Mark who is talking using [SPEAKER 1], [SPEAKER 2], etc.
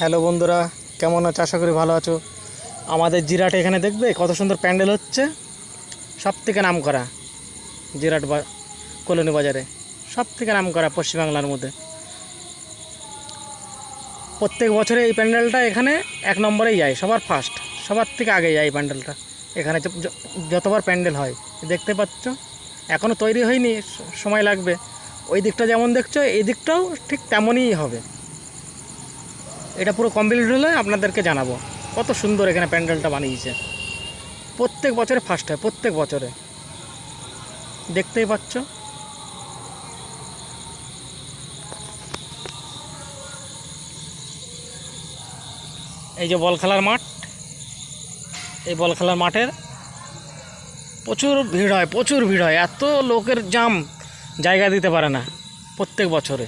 [SPEAKER 1] Hello বন্ধুরা, কেমন আছো? আশা করি ভালো আছো। আমাদের জিরাট এখানে দেখবে কত সুন্দর প্যান্ডেল হচ্ছে। সব থেকে নাম করা জিরাট কলোনি বাজারে সব থেকে নাম করা পশ্চিমবাংলার মধ্যে। প্রত্যেক বছরে এই প্যান্ডেলটা এখানে এক নম্বরেই যায়, সবার ফার্স্ট, সবার থেকে আগে যায় এই প্যান্ডেলটা। এখানে যতবার প্যান্ডেল হয় দেখতে পাচ্ছ, এখনও তৈরি হয়নি, সময় লাগবে। ওই দিকটা যেমন দেখছো এই দিকটাও ঠিক তেমনই হবে। এটা পুরো কমপ্লিট হলে আপনাদেরকে জানাবো কত সুন্দর এখানে প্যান্ডেলটা বানিয়েছে। প্রত্যেক বছরে ফার্স্ট হয়, প্রত্যেক বছরে দেখতেই পাচ্ছ। এই যে বল খেলার মাঠ, এই বল খেলার মাঠের প্রচুর ভিড় হয়, প্রচুর ভিড় হয়। এত লোকের জাম, জায়গা দিতে পারে না প্রত্যেক বছরে।